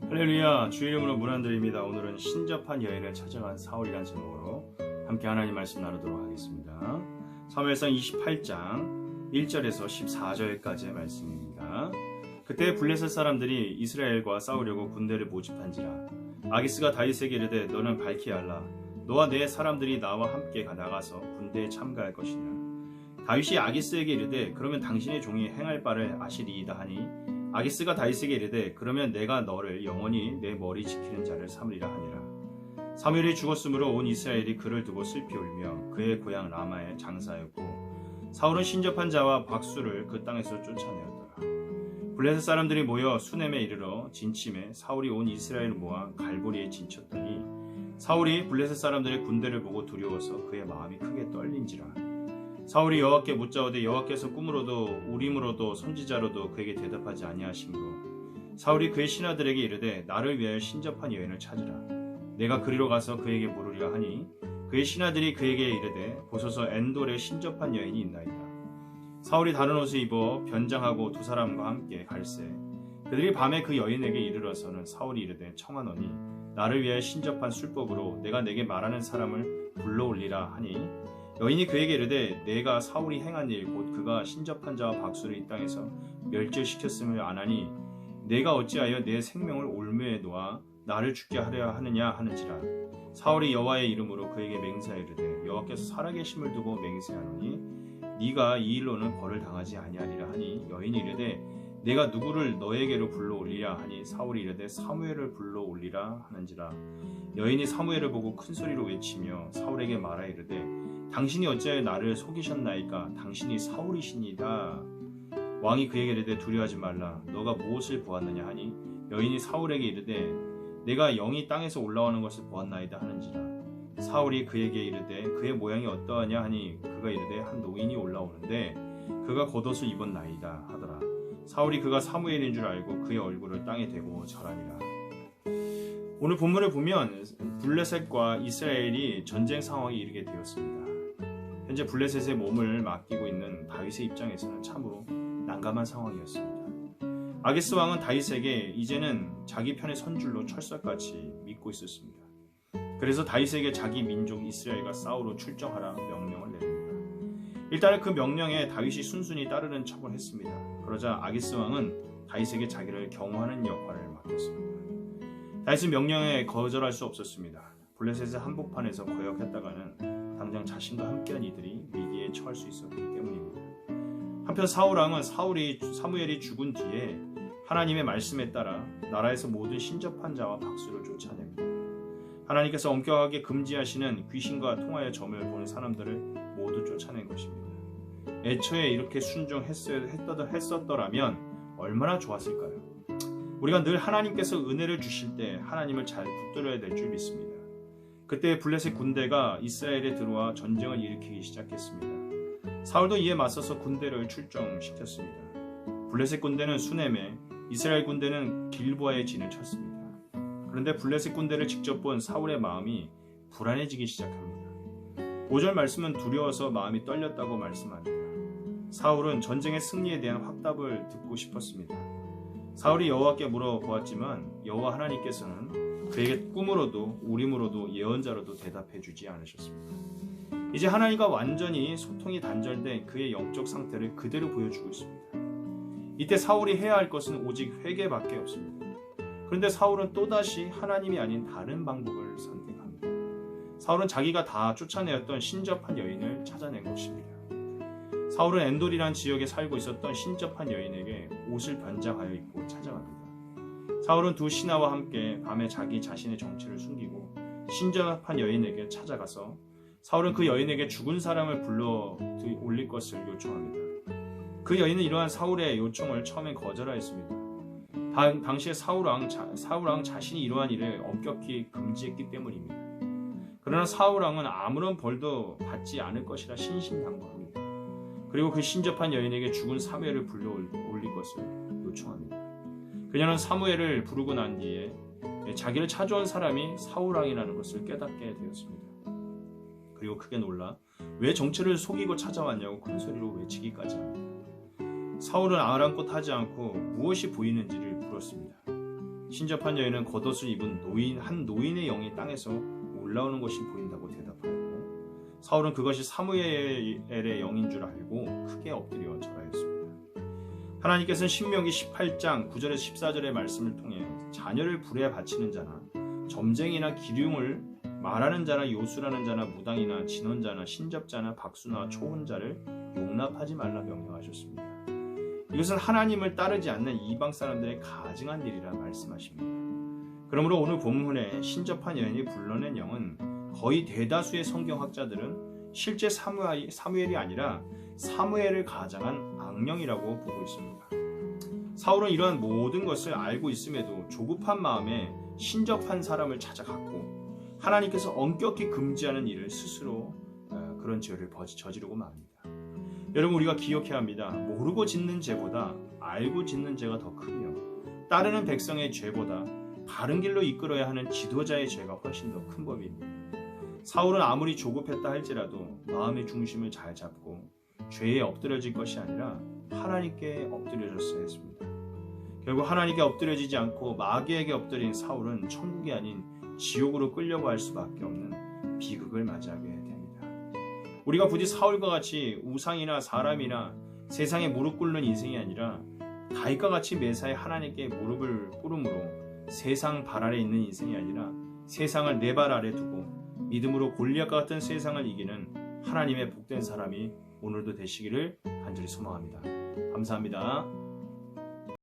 할렐루야, 주의 이름으로 문안드립니다. 오늘은 신접한 여인을 찾아간 사울이라는 제목으로 함께 하나님 말씀 나누도록 하겠습니다. 사무엘상 28장 1절에서 14절까지의 말씀입니다. 그때 블레셋 사람들이 이스라엘과 싸우려고 군대를 모집한지라. 아기스가 다윗에게 이르되 너는 밝히 알라. 너와 내 사람들이 나와 함께 나가서 군대에 참가할 것이니라. 다윗이 아기스에게 이르되 그러면 당신의 종이 행할 바를 아시리이다 하니 아기스가 다윗에게 이르되 그러면 내가 너를 영원히 내 머리 지키는 자를 삼으리라 하니라. 사무엘이 죽었으므로 온 이스라엘이 그를 두고 슬피 울며 그의 고향 라마에 장사하였고 사울은 신접한 자와 박수를 그 땅에서 쫓아내었더라. 블레셋 사람들이 모여 수넴에 이르러 진침해 사울이 온 이스라엘을 모아 갈보리에 진쳤더니 사울이 블레셋 사람들의 군대를 보고 두려워서 그의 마음이 크게 떨린지라. 사울이 여호와께 묻자오되 여호와께서 꿈으로도 우림으로도 선지자로도 그에게 대답하지 아니하시므로 사울이 그의 신하들에게 이르되 나를 위하여 신접한 여인을 찾으라. 내가 그리로 가서 그에게 물으리라 하니 그의 신하들이 그에게 이르되 보소서 엔돌에 신접한 여인이 있나이다. 사울이 다른 옷을 입어 변장하고 두 사람과 함께 갈새 그들이 밤에 그 여인에게 이르러서는 사울이 이르되 청하노니 나를 위하여 신접한 술법으로 내가 내게 말하는 사람을 불러올리라 하니 여인이 그에게 이르되 내가 사울이 행한 일 곧 그가 신접한 자와 박수를 이 땅에서 멸절시켰음을 아나니 내가 어찌하여 내 생명을 올무에 놓아 나를 죽게 하려 하느냐 하는지라. 사울이 여호와의 이름으로 그에게 맹세하여 이르되 여호와께서 살아계심을 두고 맹세하노니 네가 이 일로는 벌을 당하지 아니하리라 하니 여인이 이르되 내가 누구를 너에게로 불러올리라 하니 사울이 이르되 사무엘을 불러올리라 하는지라. 여인이 사무엘을 보고 큰 소리로 외치며 사울에게 말하여 이르되 당신이 어찌하여 나를 속이셨나이까? 당신이 사울이시니이다. 왕이 그에게 이르되 두려워하지 말라. 너가 무엇을 보았느냐 하니 여인이 사울에게 이르되 내가 영이 땅에서 올라오는 것을 보았나이다 하는지라. 사울이 그에게 이르되 그의 모양이 어떠하냐 하니 그가 이르되 한 노인이 올라오는데 그가 겉옷을 입었나이다 하더라. 사울이 그가 사무엘인 줄 알고 그의 얼굴을 땅에 대고 절하니라. 오늘 본문을 보면 블레셋과 이스라엘이 전쟁 상황에 이르게 되었습니다. 현재 블레셋의 몸을 맡기고 있는 다윗의 입장에서는 참으로 난감한 상황이었습니다. 아기스 왕은 다윗에게 이제는 자기 편의 선줄로 철석같이 믿고 있었습니다. 그래서 다윗에게 자기 민족 이스라엘과 싸우러 출정하라 명령을 내립니다. 일단은 그 명령에 다윗이 순순히 따르는 척을 했습니다. 그러자 아기스 왕은 다윗에게 자기를 경호하는 역할을 맡겼습니다. 다윗은 명령에 거절할 수 없었습니다. 블레셋의 한복판에서 거역했다가는 당장 자신과 함께한 이들이 위기에 처할 수 있었기 때문입니다. 한편 사울 왕은 사무엘이 죽은 뒤에 하나님의 말씀에 따라 나라에서 모든 신접한 자와 박수를 쫓아냅니다. 하나님께서 엄격하게 금지하시는 귀신과 통하여 점을 보는 사람들을 모두 쫓아낸 것입니다. 애초에 이렇게 순종했었더라면 얼마나 좋았을까요? 우리가 늘 하나님께서 은혜를 주실 때 하나님을 잘 붙들어야 될 줄 믿습니다. 그때 블레셋 군대가 이스라엘에 들어와 전쟁을 일으키기 시작했습니다. 사울도 이에 맞서서 군대를 출정시켰습니다. 블레셋 군대는 수넴에, 이스라엘 군대는 길보아에 진을 쳤습니다. 그런데 블레셋 군대를 직접 본 사울의 마음이 불안해지기 시작합니다. 5절 말씀은 두려워서 마음이 떨렸다고 말씀합니다. 사울은 전쟁의 승리에 대한 확답을 듣고 싶었습니다. 사울이 여호와께 물어보았지만 여호와 하나님께서는 그에게 꿈으로도 우림으로도 예언자로도 대답해 주지 않으셨습니다. 이제 하나님과 완전히 소통이 단절된 그의 영적 상태를 그대로 보여주고 있습니다. 이때 사울이 해야 할 것은 오직 회개밖에 없습니다. 그런데 사울은 또다시 하나님이 아닌 다른 방법을 선택합니다. 사울은 자기가 다 쫓아내었던 신접한 여인을 찾아낸 것입니다. 사울은 엔돌이란 지역에 살고 있었던 신접한 여인에게 옷을 변장하여 입고 찾아갑니다. 사울은 두 신하와 함께 밤에 자기 자신의 정체를 숨기고 신접한 여인에게 찾아가서 사울은 그 여인에게 죽은 사람을 불러 올릴 것을 요청합니다. 그 여인은 이러한 사울의 요청을 처음엔 거절하였습니다. 당시에 사울 왕 자신이 이러한 일을 엄격히 금지했기 때문입니다. 그러나 사울 왕은 아무런 벌도 받지 않을 것이라 신신당부합니다. 그리고 그 신접한 여인에게 죽은 사무엘을 불러 올릴 것을 요청합니다. 그녀는 사무엘을 부르고 난 뒤에 자기를 찾아온 사람이 사울 왕이라는 것을 깨닫게 되었습니다. 그리고 크게 놀라 왜 정체를 속이고 찾아왔냐고 큰 소리로 외치기까지 합니다. 사울은 아랑곳하지 않고 무엇이 보이는지를 물었습니다. 신접한 여인은 겉옷을 입은 한 노인의 영이 땅에서 올라오는 것이 보인다고 대답하였고 사울은 그것이 사무엘의 영인 줄 알고 크게 엎드려 절하였습니다. 하나님께서는 신명기 18장 9절에서 14절의 말씀을 통해 자녀를 불에 바치는 자나 점쟁이나 기륭을 말하는 자나 요술하는 자나 무당이나 진언자나 신접자나 박수나 초혼자를 용납하지 말라 명령하셨습니다. 이것은 하나님을 따르지 않는 이방 사람들의 가증한 일이라 말씀하십니다. 그러므로 오늘 본문에 신접한 여인이 불러낸 영은 거의 대다수의 성경학자들은 실제 사무엘이 아니라 사무엘을 가장한 악령이라고 보고 있습니다. 사울은 이러한 모든 것을 알고 있음에도 조급한 마음에 신접한 사람을 찾아갔고 하나님께서 엄격히 금지하는 일을 스스로 그런 죄를 저지르고 맙니다. 여러분, 우리가 기억해야 합니다. 모르고 짓는 죄보다 알고 짓는 죄가 더 크며 따르는 백성의 죄보다 바른 길로 이끌어야 하는 지도자의 죄가 훨씬 더 큰 법입니다. 사울은 아무리 조급했다 할지라도 마음의 중심을 잘 잡고 죄에 엎드려질 것이 아니라 하나님께 엎드려졌어야 했습니다. 결국 하나님께 엎드려지지 않고 마귀에게 엎드린 사울은 천국이 아닌 지옥으로 끌려갈 수밖에 없는 비극을 맞이하게 됩니다. 우리가 부디 사울과 같이 우상이나 사람이나 세상에 무릎 꿇는 인생이 아니라 다윗과 같이 매사에 하나님께 무릎을 꿇음으로 세상 발 아래 있는 인생이 아니라 세상을 내 발 아래 두고 믿음으로 골리앗과 같은 세상을 이기는 하나님의 복된 사람이 오늘도 되시기를 간절히 소망합니다. 감사합니다.